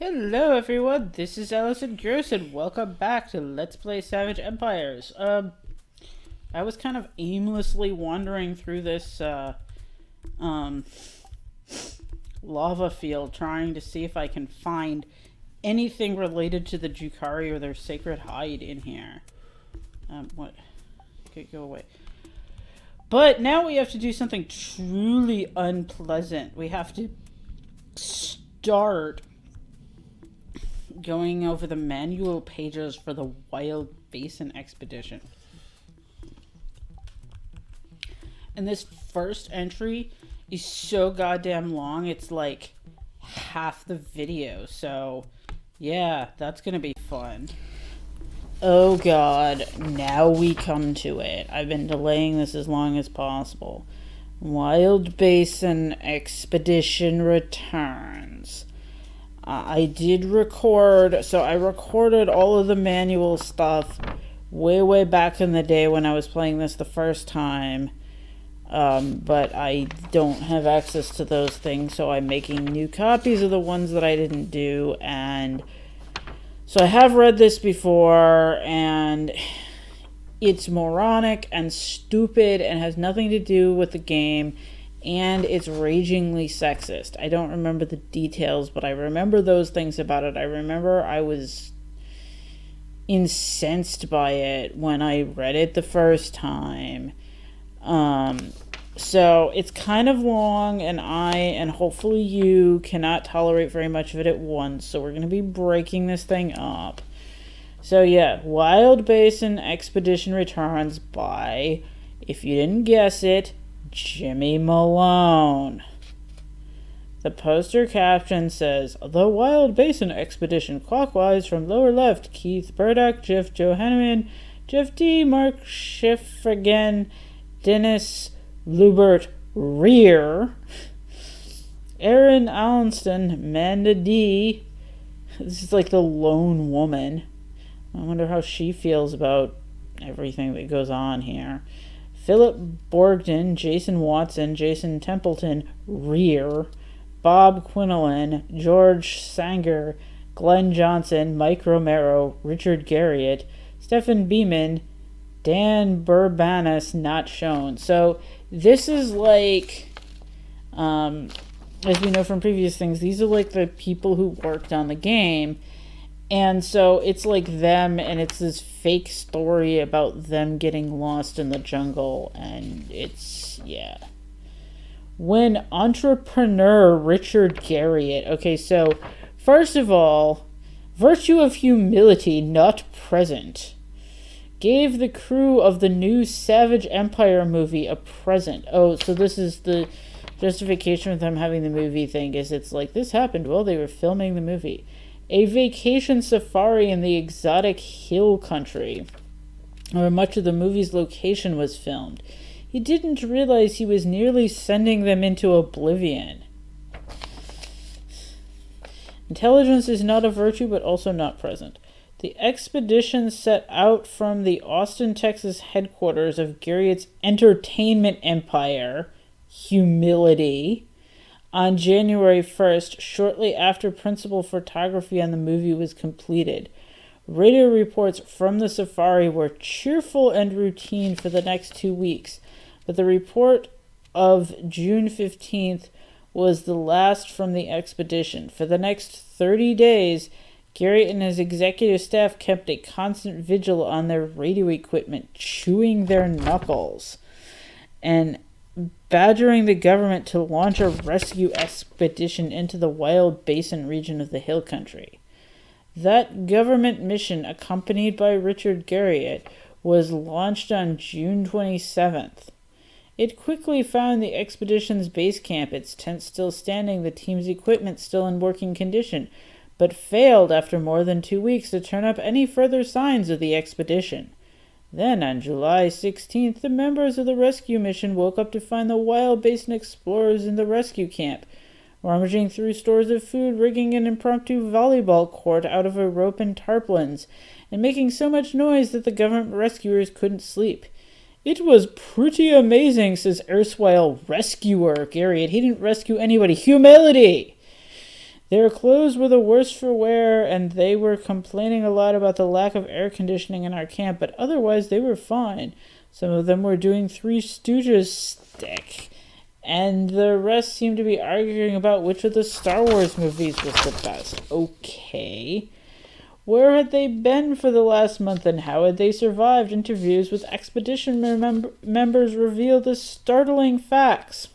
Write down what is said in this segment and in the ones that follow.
Hello everyone, this is Allison Gross and welcome back to Let's Play Savage Empires. I was kind of aimlessly wandering through this, um, lava field trying to see if I can find anything related to the Jukari or their sacred hide in here. What? Okay, go away. But now we have to do something truly unpleasant. We have to start going over the manual pages for the Wild Basin Expedition. And this first entry is so goddamn long, it's like half the video. So, yeah, that's gonna be fun. Oh god, now we come to it. I've been delaying this as long as possible. Wild Basin Expedition returns. I did record, so I recorded all of the manual stuff way back in the day when I was playing this the first time. But I don't have access to those things, so I'm making new copies of the ones that I didn't do. And so I have read this before, and it's moronic and stupid and has nothing to do with the game. And it's ragingly sexist. I don't remember the details, but I remember those things about it. I remember I was incensed by it when I read it the first time. So it's kind of long, and I, and hopefully you, cannot tolerate very much of it at once. So we're going to be breaking this thing up. So yeah, Wild Basin Expedition returns by, if you didn't guess it, Jimmy Malone. The poster caption says, "The Wild Basin Expedition clockwise from lower left, Keith Burdock, Jeff Johanneman, Jeff D, Mark Schiff again, Dennis Lubert Rear, Aaron Allenston, Amanda D." This is like the lone woman. I wonder how she feels about everything that goes on here. Philip Borgden, Jason Watson, Jason Templeton, Rear, Bob Quinlan, George Sanger, Glenn Johnson, Mike Romero, Richard Garriott, Stephen Beeman, Dan Burbanis, not shown. So this is like, as we know from previous things, these are like the people who worked on the game. And so it's like them, and it's this fake story about them getting lost in the jungle, and it's, yeah. When entrepreneur Richard Garriott, okay, so first of all, virtue of humility not present, gave the crew of the new Savage Empire movie a present. Oh, so this is the justification for them having the movie thing, is it's like, this happened while they were filming the movie. A vacation safari in the exotic hill country, where much of the movie's location was filmed. He didn't realize he was nearly sending them into oblivion. Intelligence is not a virtue, but also not present. The expedition set out from the Austin, Texas headquarters of Garriott's entertainment empire, Humility, on January 1st, shortly after principal photography on the movie was completed. Radio reports from the safari were cheerful and routine for the next 2 weeks, but the report of June 15th was the last from the expedition. For the next 30 days, Garriott and his executive staff kept a constant vigil on their radio equipment, chewing their knuckles and badgering the government to launch a rescue expedition into the Wild Basin region of the hill country. That government mission, accompanied by Richard Garriott, was launched on June 27th. It quickly found the expedition's base camp, its tent still standing, the team's equipment still in working condition, but failed after more than 2 weeks to turn up any further signs of the expedition. Then, on July 16th, the members of the rescue mission woke up to find the Wild Basin explorers in the rescue camp, rummaging through stores of food, rigging an impromptu volleyball court out of a rope and tarpaulins, and making so much noise that the government rescuers couldn't sleep. "It was pretty amazing," says erstwhile rescuer Garriott. He didn't rescue anybody. Humility! Their clothes were the worst for wear, and they were complaining a lot about the lack of air conditioning in our camp, but otherwise they were fine. Some of them were doing Three Stooges stick, and the rest seemed to be arguing about which of the Star Wars movies was the best. Okay. Where had they been for the last month, and how had they survived? Interviews with expedition members revealed the startling facts.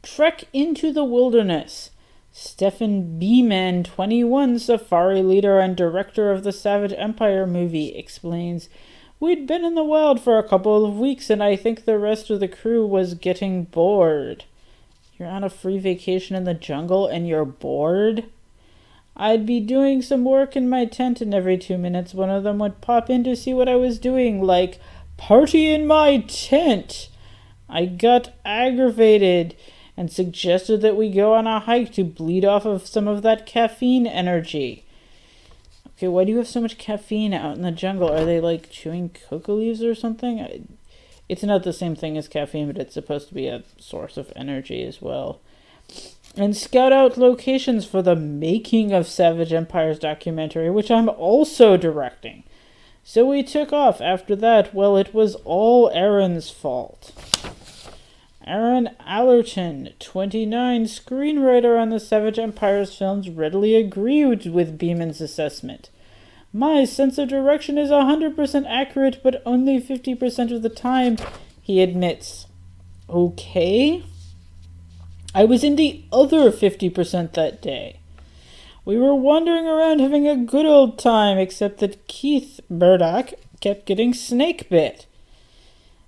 Trek into the Wilderness. Stephen Beeman, 21, safari leader and director of the Savage Empire movie, explains, "We'd been in the wild for a couple of weeks, and I think the rest of the crew was getting bored." You're on a free vacation in the jungle and you're bored? I'd be doing some work in my tent, and every 2 minutes one of them would pop in to see what I was doing, like, "Party in my tent!" I got aggravated and suggested that we go on a hike to bleed off of some of that caffeine energy. Okay, why do you have so much caffeine out in the jungle? Are they, like, chewing coca leaves or something? It's not the same thing as caffeine, but it's supposed to be a source of energy as well. And scout out locations for the making of Savage Empire's documentary, which I'm also directing. So we took off. After that, well, it was all Aaron's fault. Aaron Allerton, 29, screenwriter on the Savage Empire's films, readily agreed with Beeman's assessment. "My sense of direction is 100% accurate, but only 50% of the time," he admits. Okay. I was in the other 50% that day. We were wandering around having a good old time, except that Keith Murdoch kept getting snake bit.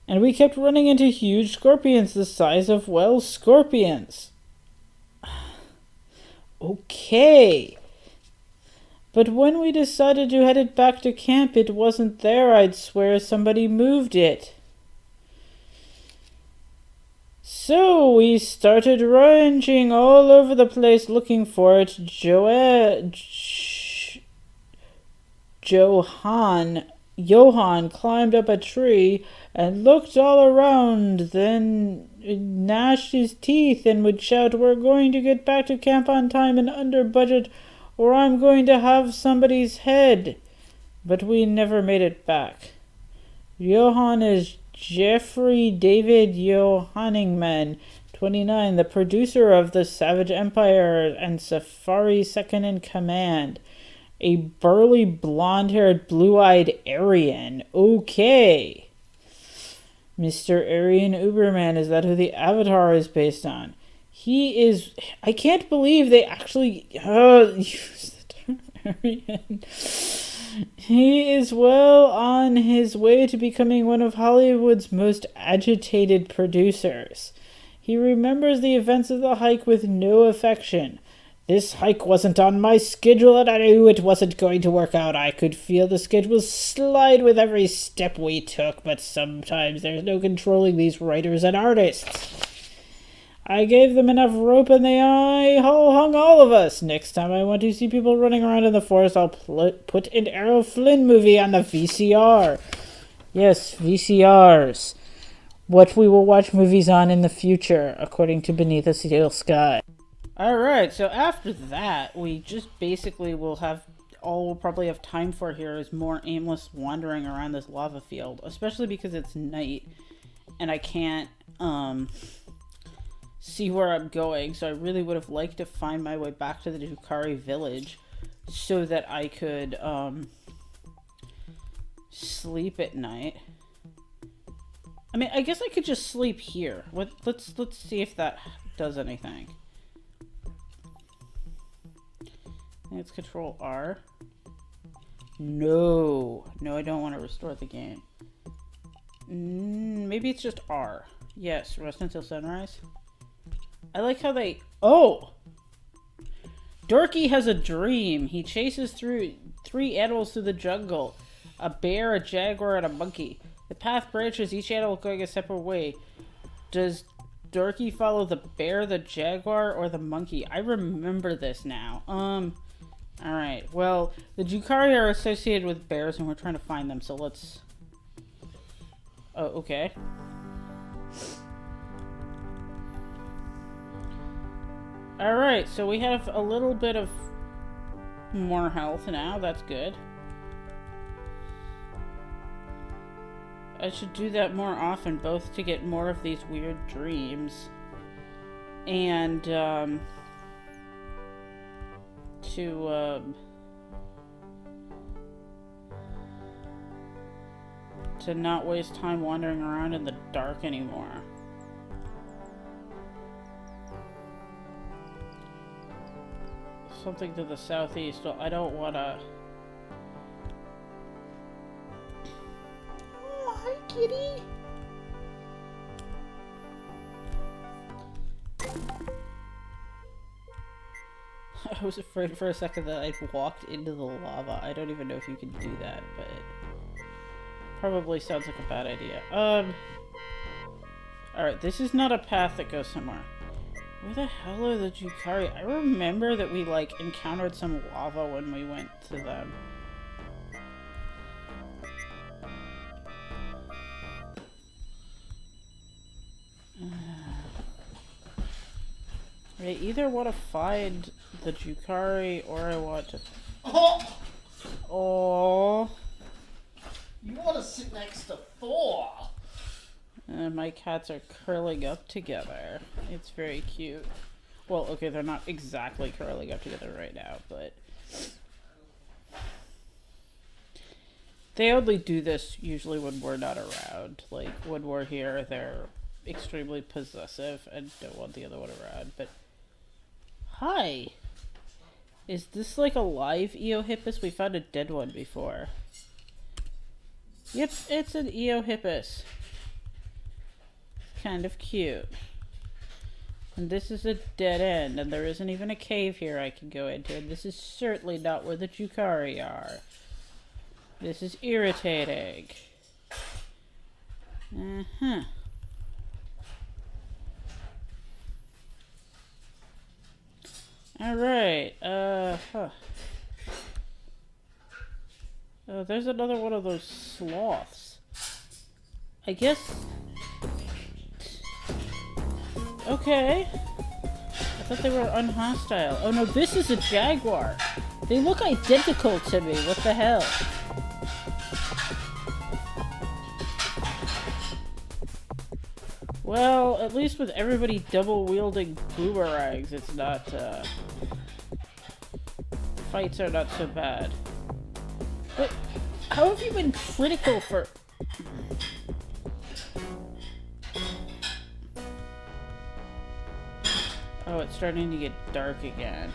And we kept running into huge scorpions the size of, well, scorpions. Okay. But when we decided to head it back to camp, it wasn't there. I'd swear somebody moved it. So we started ranging all over the place looking for it. Johann climbed up a tree and looked all around, then gnashed his teeth and would shout, "We're going to get back to camp on time and under budget, or I'm going to have somebody's head." But we never made it back. Johann is Jeffrey David Johanningman, 29, the producer of The Savage Empire and Safari Second in Command. A burly, blonde-haired, blue-eyed Aryan. Okay. Mr. Aryan Uberman, is that who the Avatar is based on? He is... I can't believe they actually use the term Aryan. He is well on his way to becoming one of Hollywood's most agitated producers. He remembers the events of the hike with no affection. "This hike wasn't on my schedule, and I knew it wasn't going to work out. I could feel the schedule slide with every step we took, but sometimes there's no controlling these writers and artists. I gave them enough rope and they hung all of us. Next time I want to see people running around in the forest, I'll put an Errol Flynn movie on the VCR." Yes, VCRs. What we will watch movies on in the future, according to Beneath a Steel Sky. Alright, so after that, we just basically will have, all we'll probably have time for here is more aimless wandering around this lava field, especially because it's night, and I can't, see where I'm going, so I really would have liked to find my way back to the Drukhari village, so that I could, sleep at night. I mean, I guess I could just sleep here. Let's see if that does anything. Let's control R. No, I don't want to restore the game. Maybe it's just R. Yes, rest until sunrise. I like how they... Oh! Dorky has a dream. He chases through 3 animals through the jungle. A bear, a jaguar, and a monkey. The path branches, each animal going a separate way. Does Dorky follow the bear, the jaguar, or the monkey? I remember this now. Alright, well, the Drukhari are associated with bears, and we're trying to find them, so let's... Oh, okay. Alright, so we have a little bit of more health now. That's good. I should do that more often, both to get more of these weird dreams and to not waste time wandering around in the dark anymore. Something to the southeast. Well, I don't want to... Oh, hi, kitty! I was afraid for a second that I'd walked into the lava. I don't even know if you can do that, but... Probably sounds like a bad idea. Alright, this is not a path that goes somewhere. Where the hell are the Drukhari? I remember that we, like, encountered some lava when we went to them. I either want to find the Drukhari or I want to... Oh! You want to sit next to Thor! My cats are curling up together. It's very cute. Well, okay, they're not exactly curling up together right now, but... They only do this usually when we're not around. Like, when we're here, they're extremely possessive and don't want the other one around, but... Hi! Is this like a live Eohippus? We found a dead one before. Yep, it's an Eohippus. Kind of cute. And this is a dead end, and there isn't even a cave here I can go into, and this is certainly not where the Drukhari are. This is irritating. Uh-huh. Alright, huh. Oh, there's another one of those sloths. I guess... Okay. I thought they were unhostile. Oh no, this is a jaguar. They look identical to me. What the hell? Well, at least with everybody double-wielding boomerangs, it's not, fights are not so bad. But how have you been critical for... Oh, it's starting to get dark again.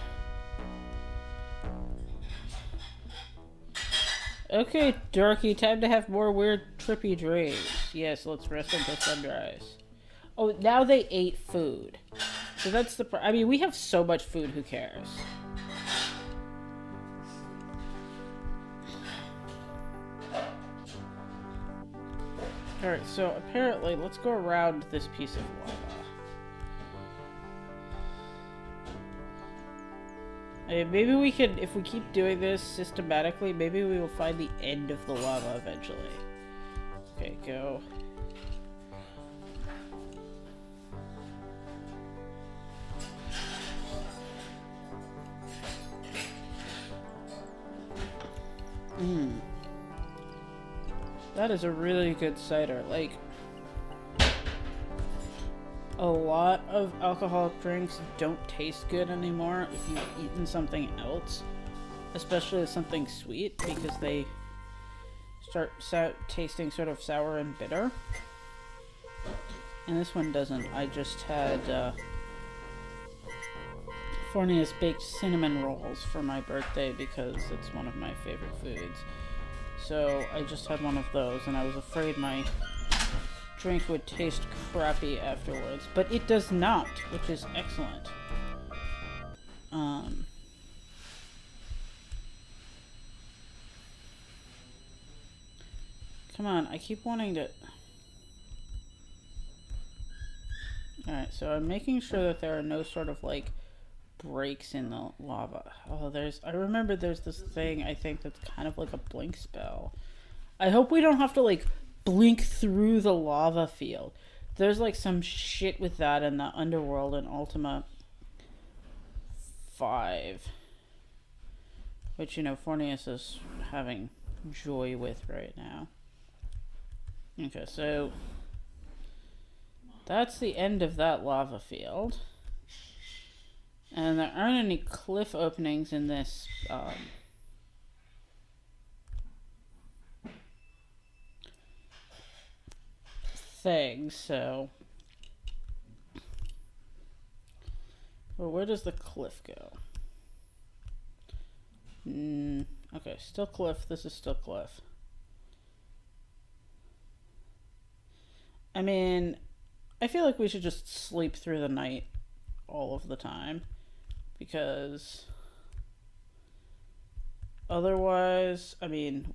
Okay, Darky, time to have more weird, trippy dreams. Yes, let's rest until sunrise. Oh, now they ate food. So that's the... I mean, we have so much food, who cares? Alright, so apparently, let's go around this piece of lava. Maybe we can, if we keep doing this systematically, maybe we will find the end of the lava eventually. Okay, go. That is a really good cider. Like, a lot of alcoholic drinks don't taste good anymore if you've eaten something else, especially something sweet, because they start tasting sort of sour and bitter. And this one doesn't. I just had Fornia's baked cinnamon rolls for my birthday because it's one of my favorite foods. So I just had one of those, and I was afraid my drink would taste crappy afterwards, but it does not, which is excellent. Come on, I keep wanting to... Alright, so I'm making sure that there are no sort of, like, breaks in the lava. Oh, I remember there's this thing, I think, that's kind of like a blink spell. I hope we don't have to, like, blink through the lava field. There's, like, some shit with that in the underworld in Ultima. 5. Which, you know, Fornius is having joy with right now. Okay, so that's the end of that lava field. And there aren't any cliff openings in this thing, so... Well, where does the cliff go? Okay, still cliff. This is still cliff. I mean, I feel like we should just sleep through the night all of the time. Because otherwise, I mean,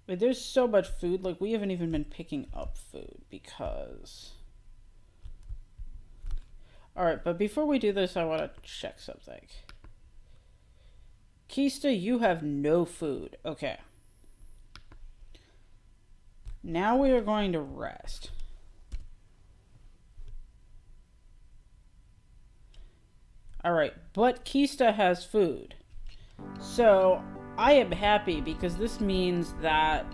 there's so much food. Like, we haven't even been picking up food because... Alright, but before we do this, I want to check something. Kista, you have no food. Okay. Now we are going to rest. Alright, but Kista has food. So, I am happy because this means that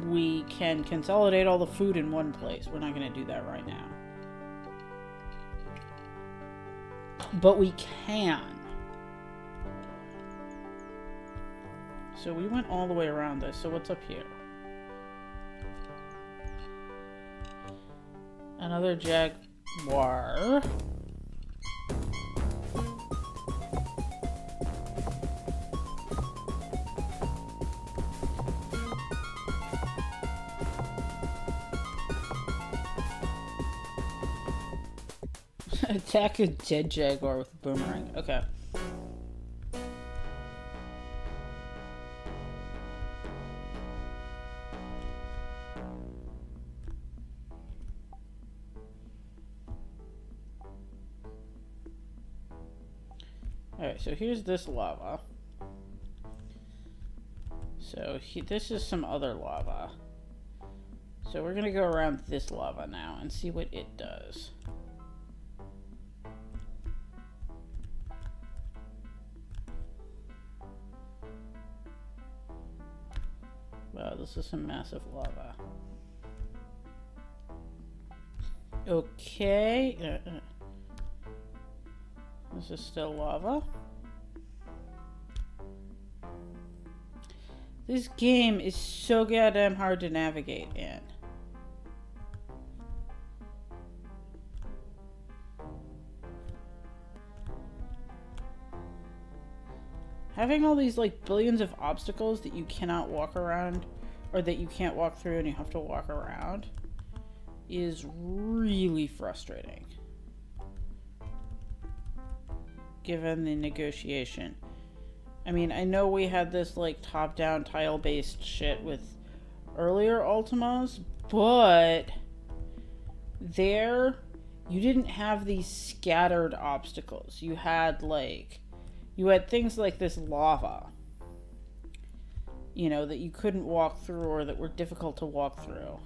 we can consolidate all the food in one place. We're not going to do that right now. But we can. So we went all the way around this. So what's up here? Another jaguar. Attack a dead jaguar with a boomerang. Okay. Alright, so here's this lava. So this is some other lava. So we're gonna go around this lava now and see what it does. Wow, this is some massive lava. Okay. This is still lava. This game is so goddamn hard to navigate in. Having all these like billions of obstacles that you cannot walk around, or that you can't walk through and you have to walk around, is really frustrating. Given the negotiation. I mean, I know we had this like top-down tile-based shit with earlier Ultimas, but there you didn't have these scattered obstacles. You had things like this lava, you know, that you couldn't walk through or that were difficult to walk through.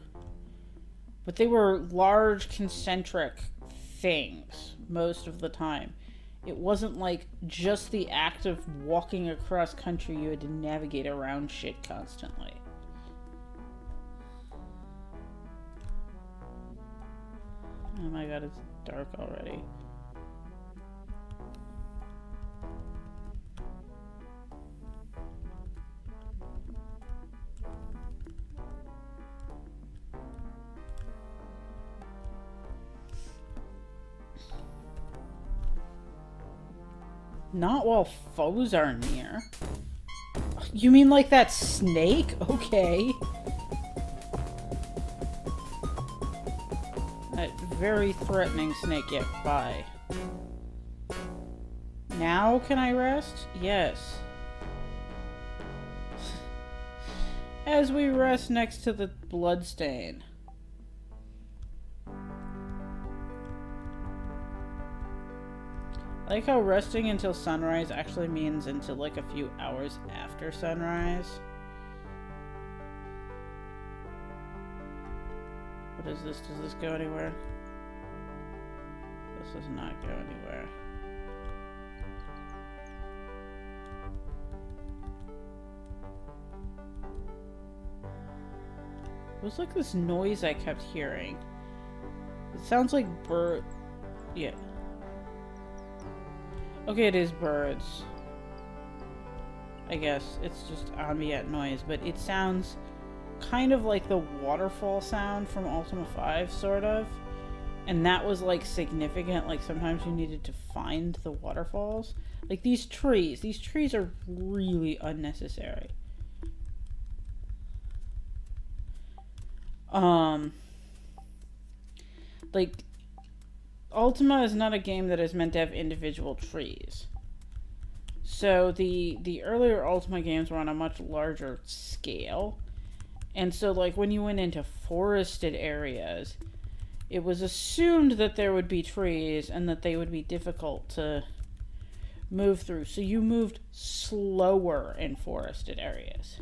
But they were large concentric things most of the time. It wasn't like just the act of walking across country. You had to navigate around shit constantly. Oh my god, it's dark already. Not while foes are near. You mean like that snake? Okay. That very threatening snake. Yeah, bye. Now can I rest? Yes. As we rest next to the bloodstain. I like how resting until sunrise actually means until like a few hours after sunrise. What is this? Does this go anywhere? This does not go anywhere. was like this noise I kept hearing. It sounds like bird. Yeah. Okay, it is birds. I guess it's just ambient noise, but it sounds kind of like the waterfall sound from Ultima 5, sort of. And that was like significant. Like sometimes you needed to find the waterfalls. Like these trees are really unnecessary. Like Ultima is not a game that is meant to have individual trees. So the earlier Ultima games were on a much larger scale. And so like when you went into forested areas, it was assumed that there would be trees and that they would be difficult to move through. So you moved slower in forested areas.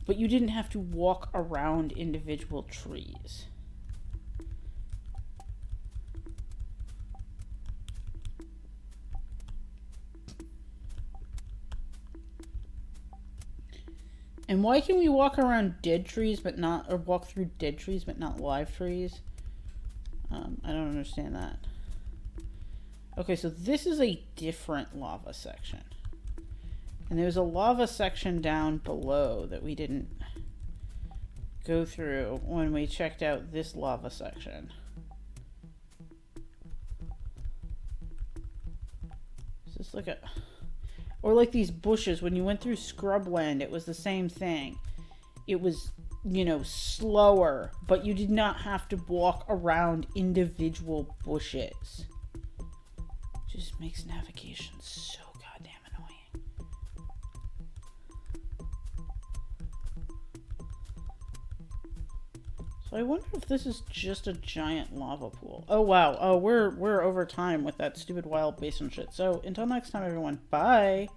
But you didn't have to walk around individual trees. And why can we walk around dead trees but not, or walk through dead trees but not live trees? I don't understand that. Okay, so this is a different lava section. And there's a lava section down below that we didn't go through when we checked out this lava section. Is this like a... Or like these bushes, when you went through Scrubland, it was the same thing. It was, you know, slower, but you did not have to walk around individual bushes. Just makes navigation so goddamn annoying. So I wonder if this is just a giant lava pool. Oh wow. Oh, we're over time with that stupid wild basin shit. So until next time, everyone. Bye.